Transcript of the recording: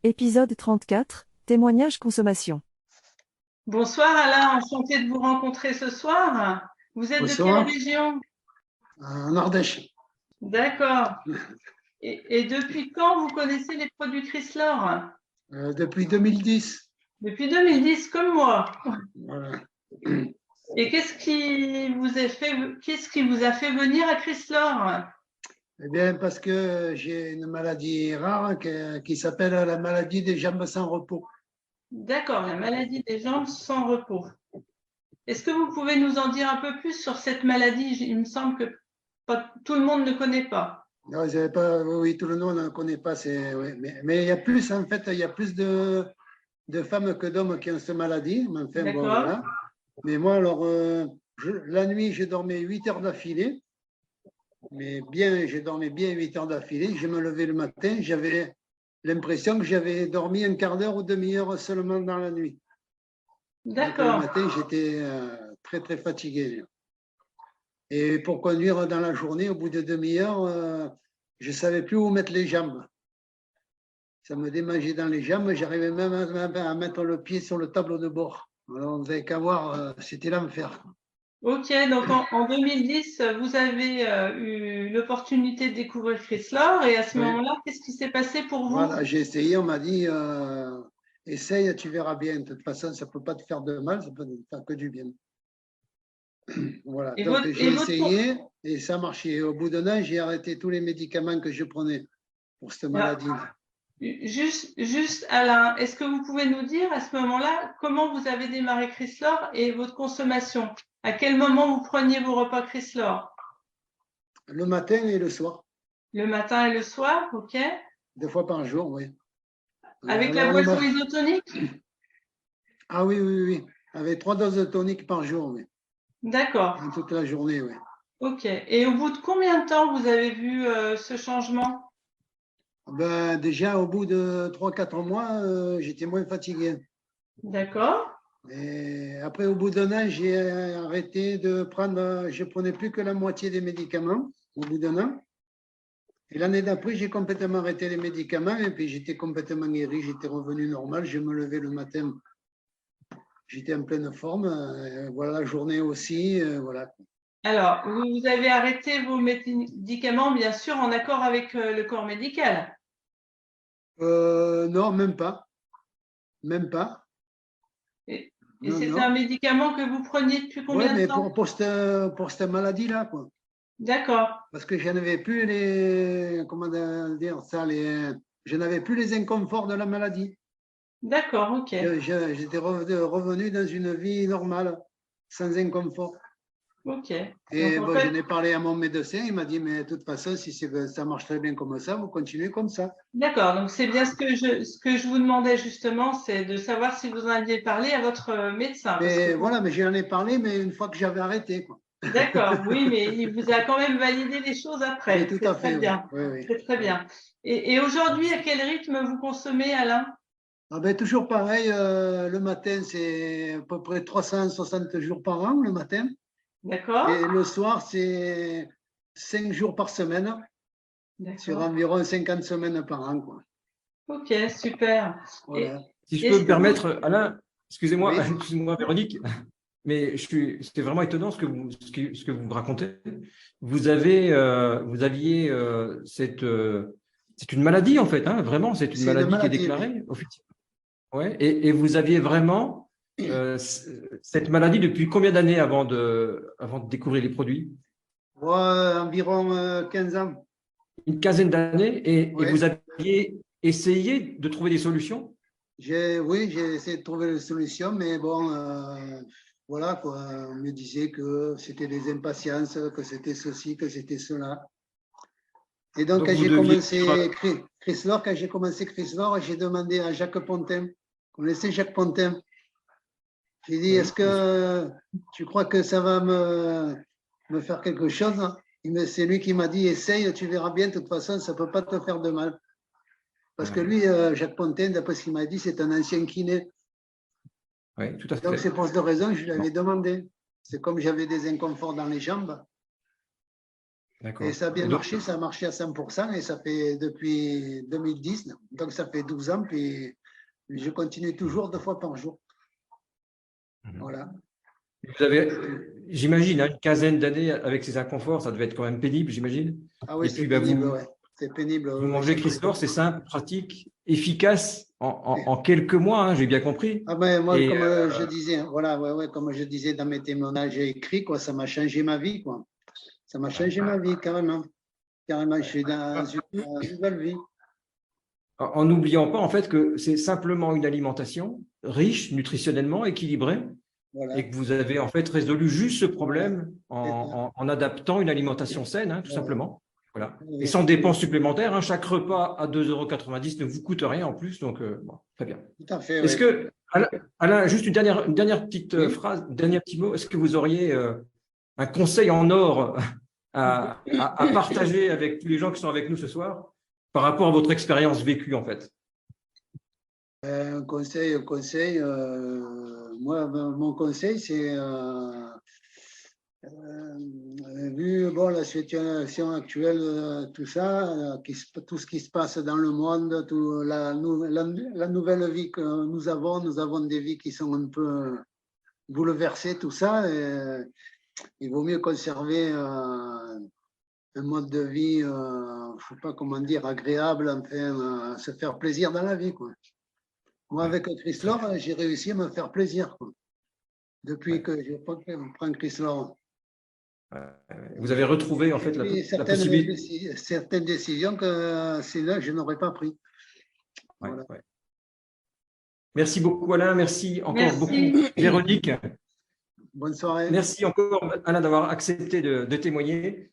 Épisode 34, témoignage consommation. Bonsoir Alain, enchanté de vous rencontrer ce soir. Vous êtes de quelle Bonsoir, région? en Ardèche. D'accord. Et depuis quand vous connaissez les produits Chrysler? Depuis 2010. Depuis 2010, comme moi. Voilà. Et qu'est-ce qui vous a fait venir à Chrysler? Eh bien, parce que j'ai une maladie rare qui s'appelle la maladie des jambes sans repos. D'accord, la maladie des jambes sans repos. Est-ce que vous pouvez nous en dire un peu plus sur cette maladie? Il me semble que tout le monde ne connaît pas. Non, vous avez pas, oui, tout le monde ne connaît pas. Oui, mais il y a plus, en fait, il y a plus de femmes que d'hommes qui ont cette maladie. Mais enfin, bon, D'accord. voilà. Mais moi, alors, la nuit, je dormais 8 heures d'affilée. Mais bien, j'ai dormi bien 8 heures d'affilée. Je me levais le matin, j'avais l'impression que j'avais dormi un quart d'heure ou demi-heure seulement dans la nuit. Donc, le D'accord. matin, j'étais très, très fatigué. Et pour conduire dans la journée, au bout de demi-heure, je ne savais plus où mettre les jambes. Ça me démangeait dans les jambes. J'arrivais même à mettre le pied sur le tableau de bord. Alors, vous n'avez qu'à voir, c'était l'enfer. Ok, donc en 2010, vous avez eu l'opportunité de découvrir Chrysler et à ce Oui. moment-là, qu'est-ce qui s'est passé pour vous? Voilà, j'ai essayé, on m'a dit, essaye, tu verras bien. De toute façon, ça ne peut pas te faire de mal, ça peut te faire que du bien. Voilà, Et donc j'ai votre essayé et ça marchait. Au bout d'un an, j'ai arrêté tous les médicaments que je prenais pour cette alors, maladie. juste Alain, est-ce que vous pouvez nous dire à ce moment-là comment vous avez démarré Chrysler et votre consommation? À quel moment vous preniez vos repas Chrysler? Le matin et le soir, Le matin et le soir, ok? 2 fois par jour, oui. Avec la Alors, boisson isotonique? ah oui, oui, oui, avec 3 doses de tonique par jour, oui, D'accord, toute la journée, oui. ok. Et au bout de combien de temps vous avez vu ce changement? Ben, déjà, au bout de 3 4 mois, j'étais moins fatigué. D'accord. Et après, au bout d'un an, j'ai arrêté de prendre, je prenais plus que la moitié des médicaments, au bout d'un an. Et l'année d'après, j'ai complètement arrêté les médicaments et puis j'étais complètement guéri, j'étais revenu normal, je me levais le matin, j'étais en pleine forme, voilà la journée aussi, voilà. Alors, vous avez arrêté vos médicaments, bien sûr, en accord avec le corps médical. Non, même pas, même pas, Et non, c'était non. un médicament que vous preniez depuis Ouais, combien de mais temps? pour cette maladie-là, quoi. D'accord, Parce que je n'avais plus les, comment dire ça, je n'avais plus les inconforts de la maladie. d'accord, ok. J'étais revenu dans une vie normale, sans inconfort. Ok. Donc, Et en bon, fait, j'en ai parlé à mon médecin, il m'a dit, mais de toute façon, si ça marche très bien comme ça, vous continuez comme ça. d'accord. Donc, c'est bien ce que je vous demandais justement, c'est de savoir si vous en aviez parlé à votre médecin. Parce que Mais voilà, mais j'en ai parlé, mais une fois que j'avais arrêté, quoi. d'accord, oui, mais il vous a quand même validé les choses Oui, après. tout C'est à très fait, oui. bien. Oui, oui. C'est très bien. Et aujourd'hui, à quel rythme vous consommez, Alain? Ah ben, toujours pareil, le matin, c'est à peu près 360 jours par an, le matin. D'accord? Et le soir, c'est 5 jours par semaine, sur D'accord. environ 50 semaines par an, quoi. Ok, super. Et Voilà. Si je peux est-ce me que vous... permettre, Alain, excusez-moi, Oui. excusez-moi Véronique, mais c'est vraiment étonnant ce que vous me racontez. Vous aviez c'est une maladie en fait, hein, vraiment, c'est une C'est une maladie qui est maladie, oui. déclarée officiellement. Ouais, et vous aviez vraiment cette maladie depuis combien d'années avant de découvrir les produits? Moi, environ 15 ans. Une quinzaine d'années, et Oui. vous aviez essayé de trouver des solutions? Oui, j'ai essayé de trouver une solution, mais bon, voilà, quoi. On me disait que c'était des impatiences, que c'était ceci, que c'était cela. Et donc, Donc quand vous j'ai deviez commencé Chrysler, j'ai demandé à Jacques Pontin. Vous connaissez Jacques Pontin? J'ai dit, est-ce oui, bien sûr. que tu crois que ça va me faire quelque chose? C'est lui qui m'a dit, essaye, tu verras bien, de toute façon, ça ne peut pas te faire de mal. Parce que Ouais, lui, Jacques Pontin, d'après ce qu'il m'a dit, c'est un ancien kiné. ouais, tout à Donc, c'est fait. pour cette raison que je lui avais demandé. C'est comme j'avais des inconforts dans les jambes. D'accord. Et ça a bien Donc, marché, ça a marché à 100% et ça fait depuis 2010, donc ça fait 12 ans, puis je continue toujours 2 fois par jour. Voilà. vous avez, j'imagine, hein, une quinzaine d'années avec ces inconforts, ça devait être quand même pénible, j'imagine. Ah oui, Et c'est puis, bah, pénible, vous, ouais. C'est pénible. vous Ouais, mangez Chrysler, c'est simple, pratique, efficace en quelques mois, hein, j'ai bien compris. Ah ben, moi, Et comme je disais, voilà, ouais, comme je disais dans mes témoignages écrits, quoi, ça m'a changé ma vie, quoi. Ça m'a changé ma vie, carrément. Carrément, je suis dans une nouvelle vie. en n'oubliant pas en fait que c'est simplement une alimentation riche, nutritionnellement équilibrée, Voilà. et que vous avez en fait résolu juste ce problème Voilà. en adaptant une alimentation saine, hein, tout Voilà. simplement. Voilà. Et Oui, sans dépenses supplémentaires, hein, chaque repas à 2,90 € ne vous coûte rien en plus, donc bon, très bien. tout à fait, Est-ce oui. que, Alain, juste une dernière petite Oui. phrase, dernier petit mot, est-ce que vous auriez un conseil en or à partager avec tous les gens qui sont avec nous ce soir par rapport à votre expérience vécue en fait? Un conseil, moi, mon conseil, c'est, vu bon, la situation actuelle, tout ça, tout ce qui se passe dans le monde, la nouvelle vie que nous avons des vies qui sont un peu bouleversées, tout ça. Il vaut mieux conserver un mode de vie, je ne sais pas comment dire, agréable, enfin, se faire plaisir dans la vie, quoi. Moi, avec Chrysler, j'ai réussi à me faire plaisir, quoi. Depuis que je prends Chrysler. Vous avez retrouvé en fait la possibilité. Certaines décisions que sinon je n'aurais pas prises. Ouais, Voilà. ouais. Merci beaucoup Alain, merci encore Merci. beaucoup Véronique. Bonne soirée. Merci encore Alain d'avoir accepté de témoigner.